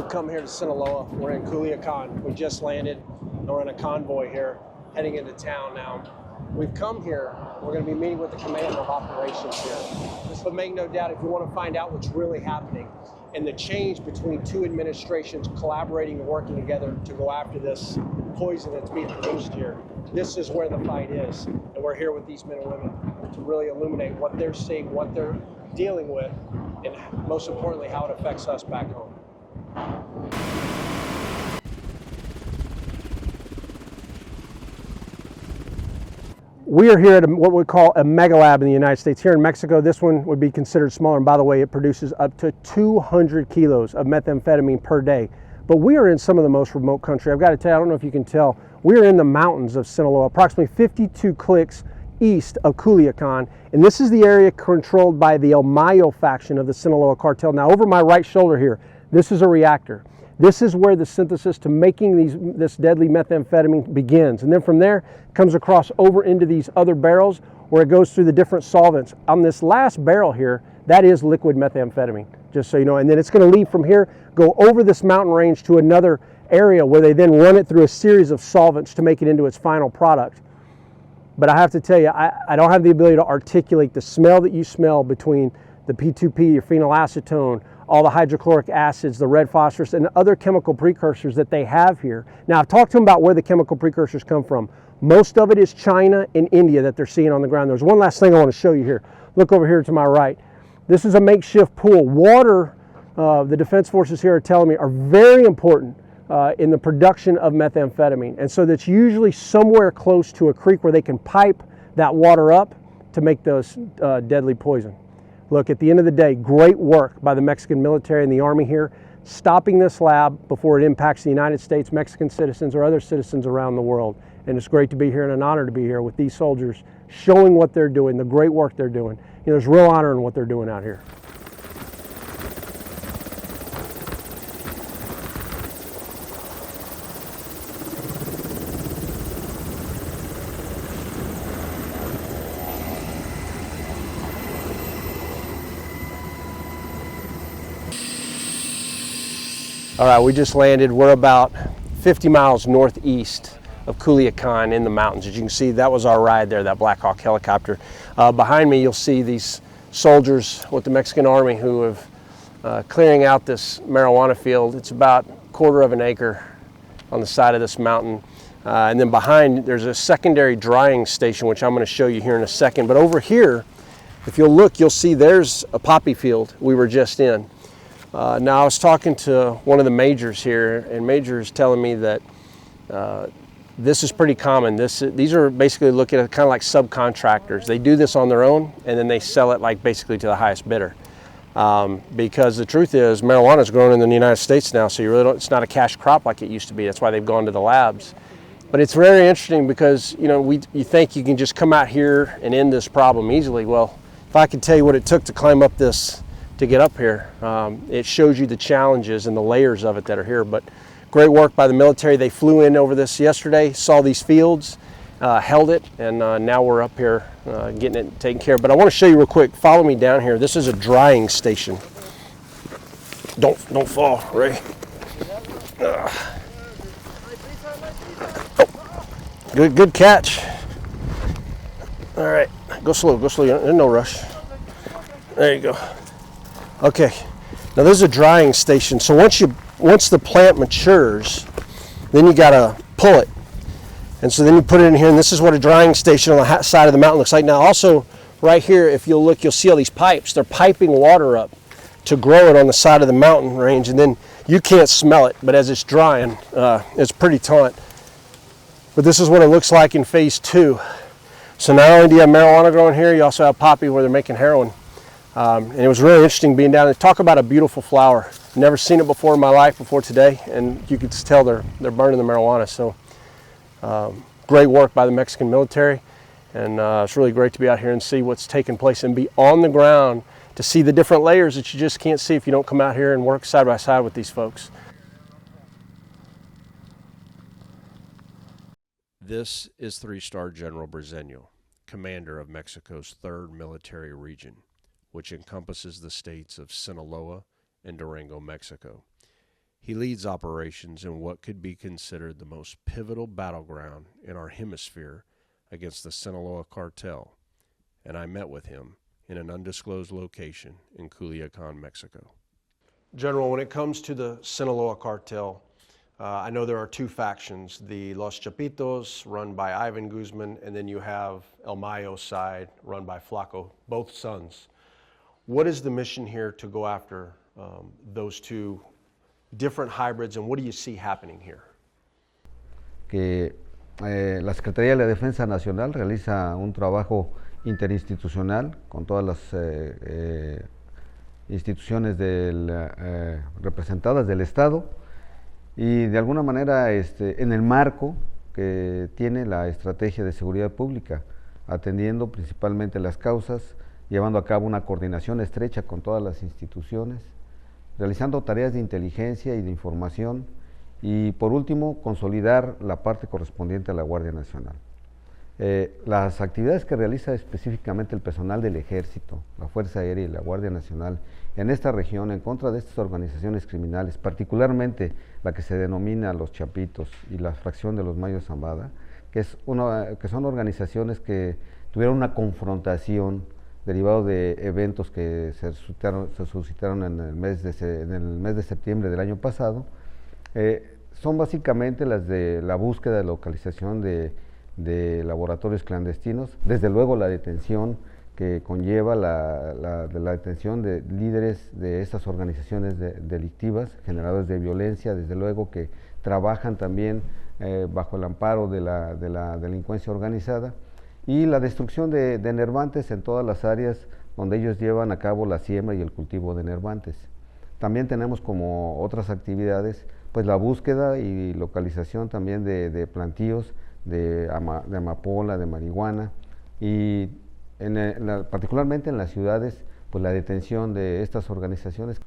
We've come here to Sinaloa. We're in Culiacan. We just landed. We're in a convoy here, heading into town now. We've come here. We're going to be meeting with the commander of operations here. But make no doubt, if you want to find out what's really happening and the change between two administrations collaborating and working together to go after this poison that's being produced here, this is where the fight is. And we're here with these men and women to really illuminate what they're seeing, what they're dealing with, and most importantly, how it affects us back home. We are here at what we call a mega lab in the United States. Here in Mexico, this one would be considered smaller, and by the way, it produces up to 200 kilos of methamphetamine per day. But we are in some of the most remote country. I've got to tell you, I don't know if you can tell, we are in the mountains of Sinaloa, approximately 52 clicks east of Culiacan, and this is the area controlled by the El Mayo faction of the Sinaloa Cartel. Now, over my right shoulder here, this is a reactor. This is where the synthesis to making this deadly methamphetamine begins. And then from there, it comes across over into these other barrels where it goes through the different solvents. On this last barrel here, that is liquid methamphetamine, just so you know. And then it's going to leave from here, go over this mountain range to another area where they then run it through a series of solvents to make it into its final product. But I have to tell you, I don't have the ability to articulate the smell that you smell between the P2P, your phenylacetone, all the hydrochloric acids, the red phosphorus, and other chemical precursors that they have here. Now, I've talked to them about where the chemical precursors come from. Most of it is China and India that they're seeing on the ground. There's one last thing I want to show you here. Look over here to my right. This is a makeshift pool. Water, the Defense Forces here are telling me, are very important in the production of methamphetamine. And so that's usually somewhere close to a creek where they can pipe that water up to make those deadly poison. Look, at the end of the day, great work by the Mexican military and the Army here, stopping this lab before it impacts the United States, Mexican citizens, or other citizens around the world. And it's great to be here and an honor to be here with these soldiers, showing what they're doing, the great work they're doing. You know, there's real honor in what they're doing out here. All right, we just landed. We're about 50 miles northeast of Culiacan in the mountains. As you can see, that was our ride there, that Black Hawk helicopter. Behind me, you'll see these soldiers with the Mexican Army who have clearing out this marijuana field. It's about a quarter of an acre on the side of this mountain. And then behind, there's a secondary drying station, which I'm going to show you here in a second. But over here, if you'll look, you'll see there's a poppy field we were just in. Now, I was talking to one of the majors here, and Major is telling me that this is pretty common. These are basically looking at kind of like subcontractors. They do this on their own, and then they sell it like basically to the highest bidder. Because the truth is, marijuana is grown in the United States now, so you really don't, it's not a cash crop like it used to be. That's why they've gone to the labs. But it's very interesting because, you know, you think you can just come out here and end this problem easily. Well, if I could tell you what it took to climb up this, to get up here, it shows you the challenges and the layers of it that are here. But great work by the military. They flew in over this yesterday, saw these fields, held it, and now we're up here getting it taken care of. But I want to show you real quick. Follow me down here. This is a drying station. Don't fall, Ray. Oh, good catch. All right, go slow. There's no rush. There you go. Okay, now this is a drying station. So once the plant matures, then you gotta pull it. And so then you put it in here, and this is what a drying station on the side of the mountain looks like. Now also, right here, if you'll look, you'll see all these pipes. They're piping water up to grow it on the side of the mountain range, and then you can't smell it, but as it's drying, it's pretty taunt. But this is what it looks like in phase 2. So not only do you have marijuana growing here, you also have poppy where they're making heroin. And it was really interesting being down there. Talk about a beautiful flower. Never seen it before in my life before today, and you could just tell they're burning the marijuana. So great work by the Mexican military, and it's really great to be out here and see what's taking place and be on the ground to see the different layers that you just can't see if you don't come out here and work side by side with these folks. This is 3-star General Briseño, commander of Mexico's 3rd Military Region, which encompasses the states of Sinaloa and Durango, Mexico. He leads operations in what could be considered the most pivotal battleground in our hemisphere against the Sinaloa Cartel, and I met with him in an undisclosed location in Culiacan, Mexico. General, when it comes to the Sinaloa Cartel, I know there are two factions, the Los Chapitos, run by Ivan Guzman, and then you have El Mayo side, run by Flaco, both sons. What is the mission here to go after those two different hybrids, and what do you see happening here? Que la Secretaría de la Defensa Nacional realiza un trabajo interinstitucional con todas las instituciones representadas del Estado y de alguna manera en el marco que tiene la estrategia de seguridad pública, atendiendo principalmente las causas, llevando a cabo una coordinación estrecha con todas las instituciones, realizando tareas de inteligencia y de información y por último consolidar la parte correspondiente a la Guardia Nacional. Las actividades que realiza específicamente el personal del Ejército, la Fuerza Aérea y la Guardia Nacional en esta región en contra de estas organizaciones criminales, particularmente la que se denomina Los Chapitos y la fracción de los Mayo Zambada, que son organizaciones que tuvieron una confrontación derivado de eventos que se suscitaron en el mes de septiembre del año pasado, son básicamente las de la búsqueda de localización de laboratorios clandestinos, desde luego la detención que conlleva la detención de líderes de estas organizaciones delictivas, generadores de violencia, desde luego que trabajan también bajo el amparo de la delincuencia organizada, y la destrucción de nervantes en todas las áreas donde ellos llevan a cabo la siembra y el cultivo de nervantes. También tenemos como otras actividades pues la búsqueda y localización también de plantíos de amapola, de marihuana, y particularmente en las ciudades, pues la detención de estas organizaciones.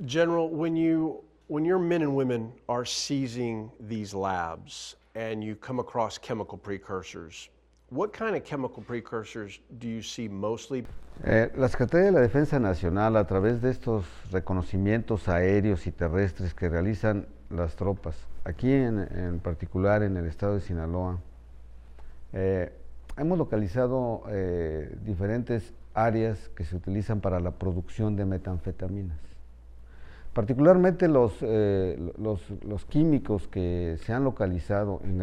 General, when your men and women are seizing these labs and you come across chemical precursors, what kind of chemical precursors do you see mostly? La Secretaría de la Defensa Nacional, a través de estos reconocimientos aéreos y terrestres que realizan las tropas, aquí en particular en el estado de Sinaloa, hemos localizado diferentes áreas que se utilizan para la producción de metanfetaminas. Particularmente los químicos que se han localizado en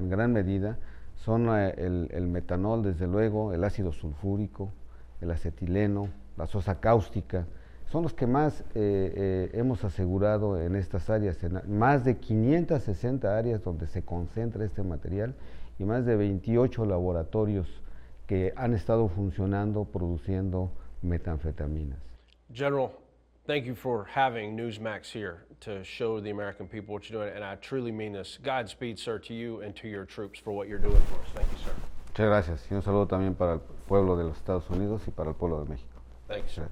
gran medida son el metanol, desde luego, el ácido sulfúrico, el acetileno, la sosa cáustica, son los que más hemos asegurado en estas áreas, en más de 560 áreas donde se concentra este material y más de 28 laboratorios que han estado funcionando, produciendo metanfetaminas. General, thank you for having Newsmax here to show the American people what you're doing, and I truly mean this. Godspeed, sir, to you and to your troops for what you're doing for us. Thank you, sir. Muchas gracias, y un saludo también para el pueblo de los Estados Unidos y para el pueblo de México. Thank you, sir.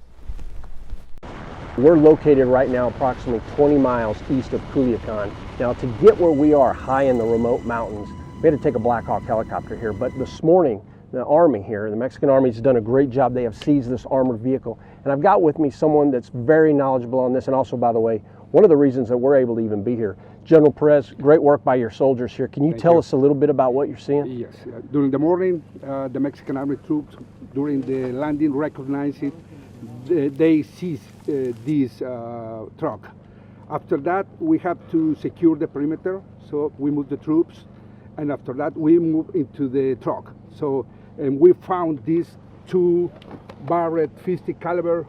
We're located right now approximately 20 miles east of Culiacan. Now, to get where we are high in the remote mountains, we had to take a Black Hawk helicopter here, but this morning, the Army here, the Mexican Army, has done a great job. They have seized this armored vehicle, and I've got with me someone that's very knowledgeable on this, and also, by the way, one of the reasons that we're able to even be here. General Perez, great work by your soldiers here. Can you tell us a little bit about what you're seeing? Yes. During the morning, the Mexican Army troops, during the landing, recognized it. They seized this truck. After that, we have to secure the perimeter, so we moved the troops, and after that, we moved into the truck. So, and we found these two Barrett 50 caliber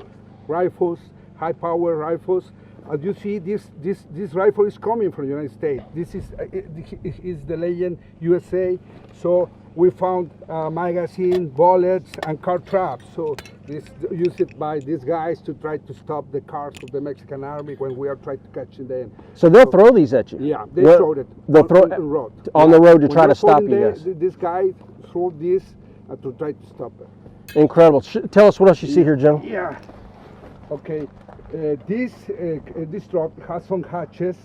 rifles, high power rifles. As you see, this rifle is coming from the United States. This is the legend USA. So we found magazine, bullets, and car traps. So this used by these guys to try to stop the cars of the Mexican Army when we are trying to catch them. So they'll throw these at you? Yeah, they throw it they'll throw on the road. On the road to When try to stop following you guys. This guy threw this to try to stop it. Incredible. Tell us what else you see here, General. Yeah. Okay. This truck has some hatches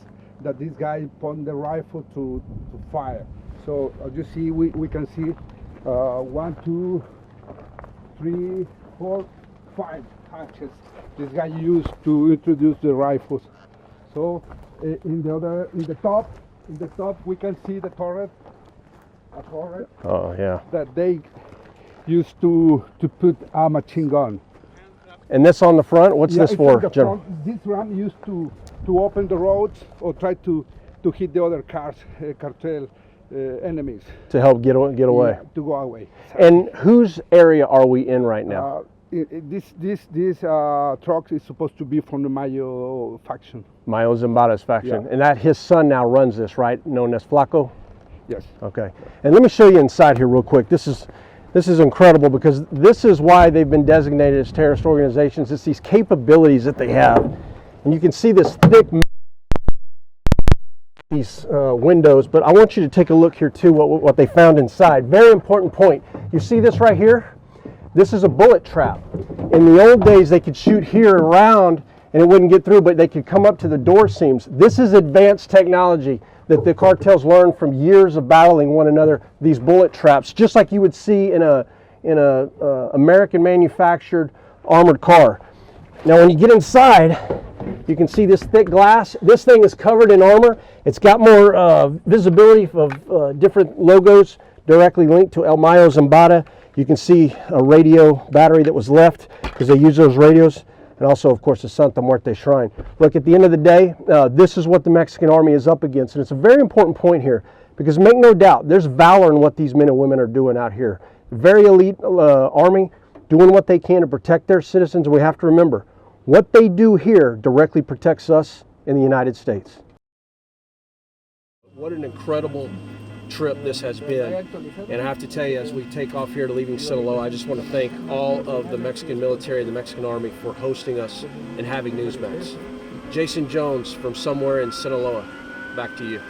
that this guy put the rifle to fire. So as you see, we can see 1, 2, 3, 4, 5 hatches this guy used to introduce the rifles. So in the top, we can see the turret, a turret Oh, yeah. that they used to put a machine gun. And this on the front, what's this it's for, in the General? front. This ram used to open the roads or try to hit the other cars, cartel enemies. To help get away. Yeah, to go away. And whose area are we in right now? This truck is supposed to be from the Mayo faction. Mayo Zambada's faction. Yeah. And that his son now runs this, right? Known as Flaco? Yes. Okay. And let me show you inside here real quick. This is incredible because this is why they've been designated as terrorist organizations. It's these capabilities that they have. And you can see this thick these windows, but I want you to take a look here too what they found inside. Very important point. You see this right here? This is a bullet trap. In the old days they could shoot here around and it wouldn't get through, but they could come up to the door seams. This is advanced technology that the cartels learned from years of battling one another, these bullet traps, just like you would see in a American manufactured armored car. Now when you get inside, you can see this thick glass. This thing is covered in armor. It's got more visibility of different logos directly linked to El Mayo Zambada. You can see a radio battery that was left because they use those radios. And also, of course, the Santa Muerte Shrine. Look, at the end of the day, this is what the Mexican army is up against. And it's a very important point here because make no doubt, there's valor in what these men and women are doing out here. Very elite army doing what they can to protect their citizens. And we have to remember, what they do here directly protects us in the United States. What an incredible trip this has been. And I have to tell you, as we take off here to leaving Sinaloa, I just want to thank all of the Mexican military, the Mexican Army for hosting us and having Newsmax. Jaeson Jones from somewhere in Sinaloa, back to you.